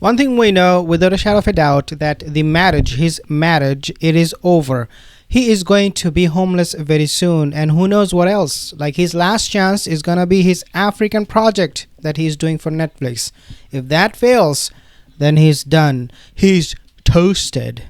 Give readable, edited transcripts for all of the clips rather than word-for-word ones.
One thing we know without a shadow of a doubt that his marriage, it is over. He is going to be homeless very soon, and who knows what else. Like, his last chance is gonna be his African project that he's doing for Netflix. If that fails, then he's done. He's toasted.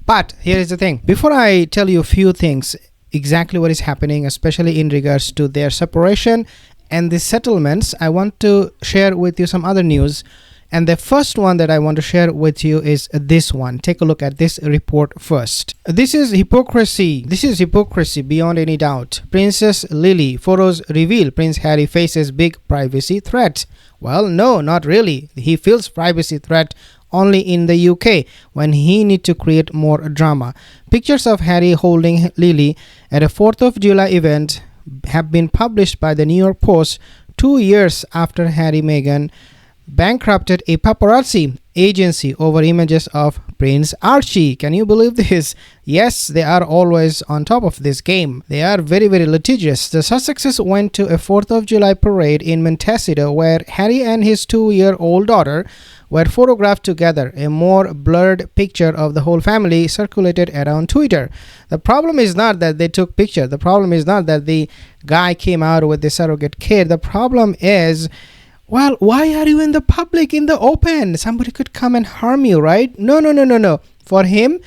But here is the thing. Before I tell you a few things, exactly what is happening, especially in regards to their separation and the settlements, I want to share with you some other news. And the first one that I want to share with you is this one. Take a look at this report first. This is hypocrisy. This is hypocrisy beyond any doubt. Princess Lily. Photos reveal Prince Harry faces big privacy threat. Well, no, not really. He feels privacy threat only in the UK when he need to create more drama. Pictures of Harry holding Lily at a 4th of July event have been published by the New York Post 2 years after Harry Meghan bankrupted a paparazzi agency over images of Prince Archie. Can you believe this? Yes, they are always on top of this game. They are very, very litigious. The Sussexes went to a 4th of July parade in Manchester where Harry and his 2-year-old daughter were photographed together. A more blurred picture of the whole family circulated around Twitter. The problem is not that they took picture. The problem is not that the guy came out with the surrogate kid. The problem is, well, why are you in the public, in the open? Somebody could come and harm you, right? No. For him,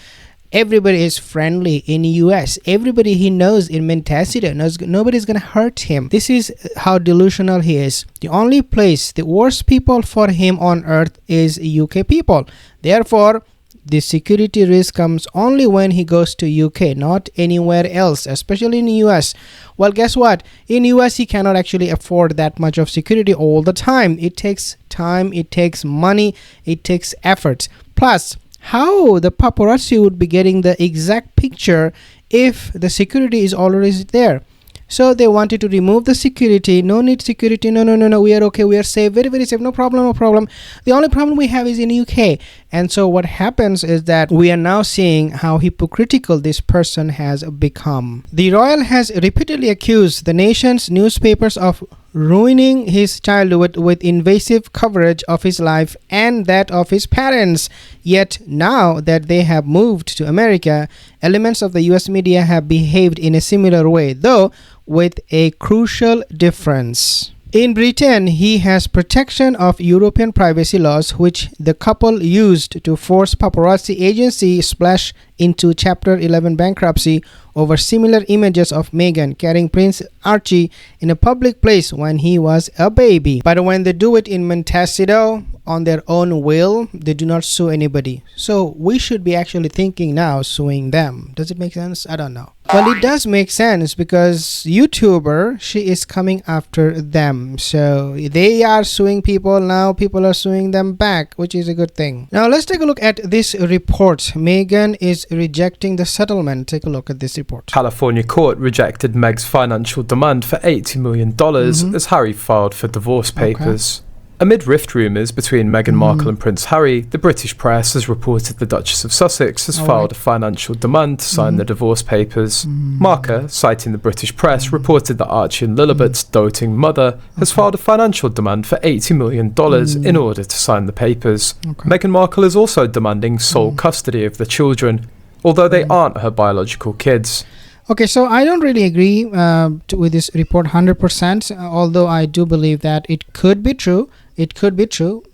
everybody is friendly in US. Everybody he knows in Manchester knows nobody's gonna hurt him. This is how delusional he is. The only place, the worst people for him on earth is UK people. Therefore, the security risk comes only when he goes to UK, not anywhere else, especially in US. Well, guess what? In US, he cannot actually afford that much of security all the time. It takes time, it takes money, it takes effort. Plus, how the paparazzi would be getting the exact picture if the security is already there? So they wanted to remove the security. No need security. No. We are okay. We are safe. Very, very safe. No problem. The only problem we have is in UK. And so what happens is that we are now seeing how hypocritical this person has become. The royal has repeatedly accused the nation's newspapers of ruining his childhood with invasive coverage of his life and that of his parents. Yet now that they have moved to America, elements of the US media have behaved in a similar way, though with a crucial difference. In Britain, he has protection of European privacy laws, which the couple used to force paparazzi agency splash into Chapter 11 bankruptcy over similar images of Meghan carrying Prince Archie in a public place when he was a baby. But when they do it in Manchester on their own will, they do not sue anybody. So we should be actually thinking now suing them. Does it make sense? I don't know. Well, it does make sense because YouTuber, she is coming after them. So they are suing people now. People are suing them back, which is a good thing. Now let's take a look at this report. Meghan is rejecting the settlement. Take a look at this report. California court rejected Meg's financial demand for $80 million as Harry filed for divorce papers. Amid rift rumours between Meghan Markle and Prince Harry, the British press has reported the Duchess of Sussex has filed a financial demand to sign the divorce papers. Marker, citing the British press, reported that Archie and Lilibet's doting mother has filed a financial demand for $80 million in order to sign the papers. Meghan Markle is also demanding sole custody of the children, although they aren't her biological kids. Okay, so I don't really agree with this report 100%, although I do believe that it could be true. It could be true.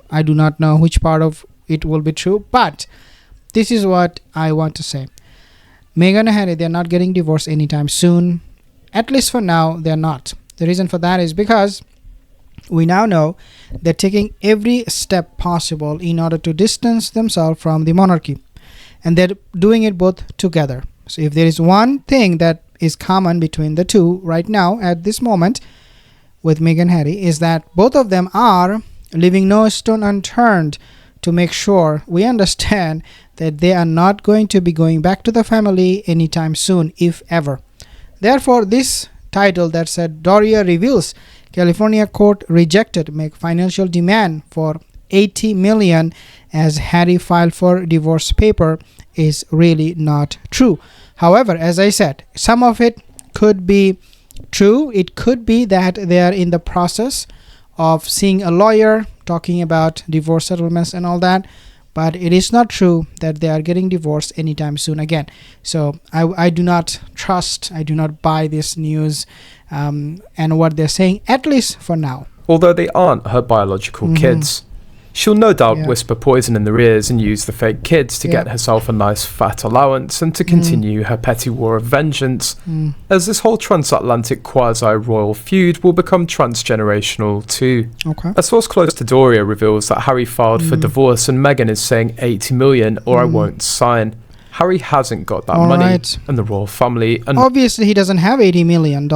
I do not know which part of it will be true, but this is what I want to say. Meghan and Harry, they're not getting divorced anytime soon. At least for now, they're not. The reason for that is because we now know they're taking every step possible in order to distance themselves from the monarchy. And they're doing it both together. So if there is one thing that is common between the two right now at this moment with Meghan and Harry is that both of them are leaving no stone unturned to make sure we understand that they are not going to be going back to the family anytime soon, if ever. Therefore, this title that said Doria reveals California court rejected Meg's financial demand for $80 million as Harry filed for divorce paper is really not true. However, as I said, some of it could be true. It could be that they are in the process of seeing a lawyer talking about divorce settlements and all that. But it is not true that they are getting divorced anytime soon again. So I do not trust, I do not buy this news and what they're saying, at least for now. Although they aren't her biological kids. She'll no doubt whisper poison in their ears and use the fake kids to get herself a nice fat allowance and to continue her petty war of vengeance, as this whole transatlantic quasi-royal feud will become transgenerational too. Okay. A source close to Doria reveals that Harry filed for divorce and Meghan is saying 80 million or I won't sign. Harry hasn't got that money, and the royal family... Obviously, he doesn't have $80 million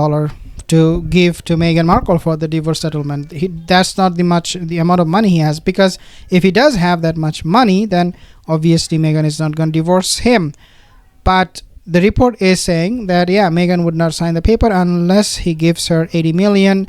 to give to Meghan Markle for the divorce settlement. That's not the amount of money he has, because if he does have that much money, then obviously Meghan is not going to divorce him. But the report is saying that Meghan would not sign the paper unless he gives her 80 million.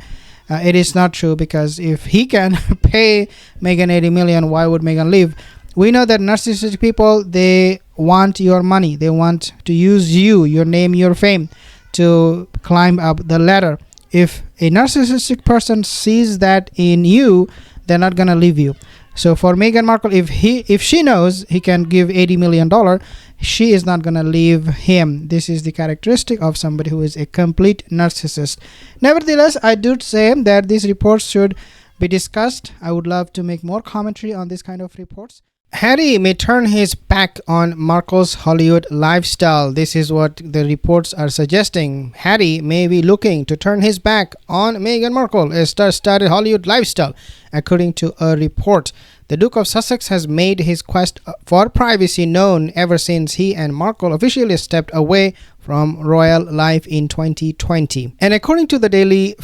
It is not true, because if he can pay Meghan 80 million, why would Meghan leave? We know that narcissistic people, they want your money. They want to use you, your name, your fame, to climb up the ladder. If a narcissistic person sees that in you, they're not gonna leave you. So for Meghan Markle, if she knows he can give $80 million, she is not gonna leave him. This is the characteristic of somebody who is a complete narcissist. Nevertheless, I do say that these reports should be discussed. I would love to make more commentary on this kind of reports. Harry may turn his back on Markle's Hollywood lifestyle. This is what the reports are suggesting. Harry may be looking to turn his back on Meghan Markle, a star-studded Hollywood lifestyle, according to a report. The Duke of Sussex has made his quest for privacy known ever since he and Markle officially stepped away from royal life in 2020. And according to the Daily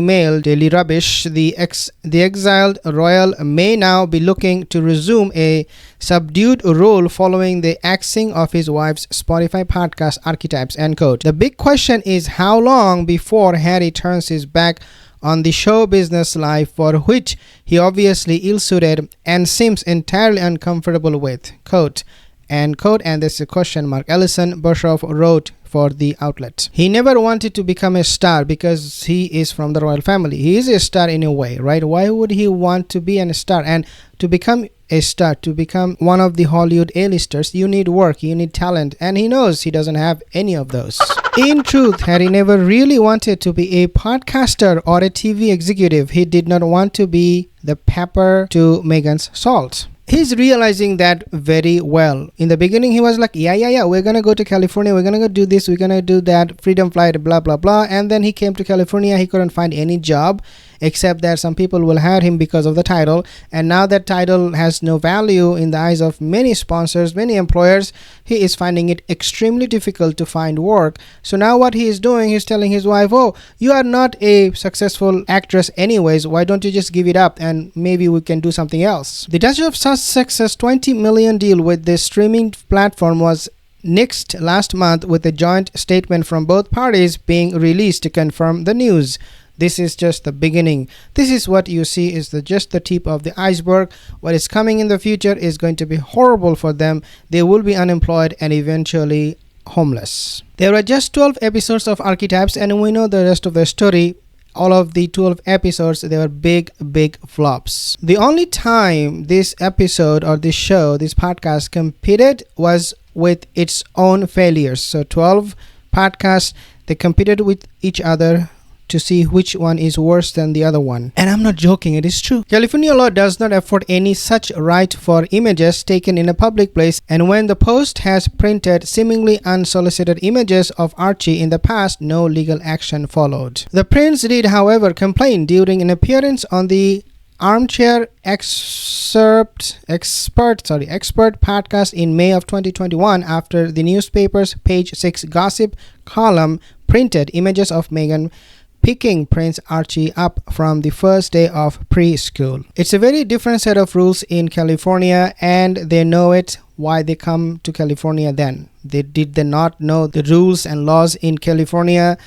Mail, Daily Rubbish, the exiled royal may now be looking to resume a subdued role following the axing of his wife's Spotify podcast Archetypes, end quote. The big question is how long before Harry turns his back on the show business life, for which he obviously ill-suited and seems entirely uncomfortable with, quote, end quote. And this is a question mark. Alison Bischoff wrote for the outlet. He never wanted to become a star because he is from the royal family. He is a star in a way, right? Why would he want to be a star? And to become a star, to become one of the Hollywood A-listers, you need work, you need talent, and he knows he doesn't have any of those. In truth, Harry never really wanted to be a podcaster or a TV executive. He did not want to be the pepper to Meghan's salt. He's realizing that very well. In the beginning, he was like, yeah, we're gonna go to California, we're gonna go do this, we're gonna do that, freedom flight, blah, blah, blah. And then he came to California, he couldn't find any job, except that some people will hire him because of the title. And now that title has no value in the eyes of many sponsors, many employers. He is finding it extremely difficult to find work. So now what he is doing, he's telling his wife, oh, you are not a successful actress anyways, why don't you just give it up and maybe we can do something else. The Duchess of Sussex's $20 million deal with the streaming platform was nixed last month, with a joint statement from both parties being released to confirm the news. This is just the beginning. This is what you see is just the tip of the iceberg. What is coming in the future is going to be horrible for them. They will be unemployed and eventually homeless. There are just 12 episodes of Archetypes, and we know the rest of the story. All of the 12 episodes, they were big flops. The only time this episode or this show, this podcast competed was with its own failures. So 12 podcasts, they competed with each other to see which one is worse than the other one. And I'm not joking, it is true. California law does not afford any such right for images taken in a public place, and when the Post has printed seemingly unsolicited images of Archie in the past, no legal action followed. The prince did, however, complain during an appearance on the Armchair Expert podcast in May of 2021 after the newspaper's Page 6 gossip column printed images of Meghan picking Prince Archie up from the first day of preschool. It's a very different set of rules in California, and they know it. Why they come to California then? Did they not know the rules and laws in California?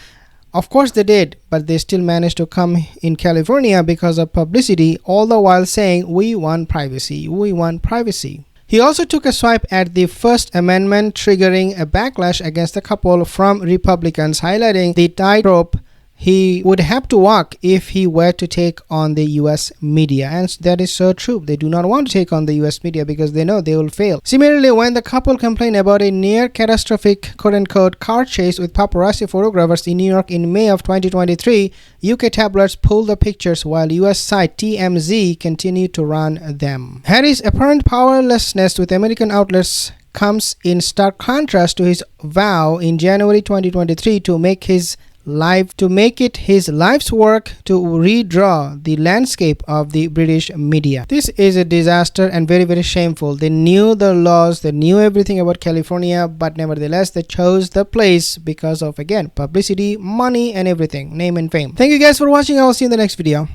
Of course they did, but they still managed to come in California because of publicity, all the while saying, we want privacy, we want privacy. He also took a swipe at the First Amendment, triggering a backlash against the couple from Republicans, highlighting the tightrope he would have to walk if he were to take on the US media. And that is so true. They do not want to take on the US media because they know they will fail. Similarly, when the couple complained about a near catastrophic quote-unquote car chase with paparazzi photographers in New York in May of 2023, UK tabloids pulled the pictures while US site TMZ continued to run them. Harry's apparent powerlessness with American outlets comes in stark contrast to his vow in January 2023 to make it his life's work to redraw the landscape of the British media. This is a disaster and very, very shameful. They knew the laws, they knew everything about California, but nevertheless they chose the place because of, again, publicity, money and everything, name and fame. Thank you guys for watching. I will see you in the next video.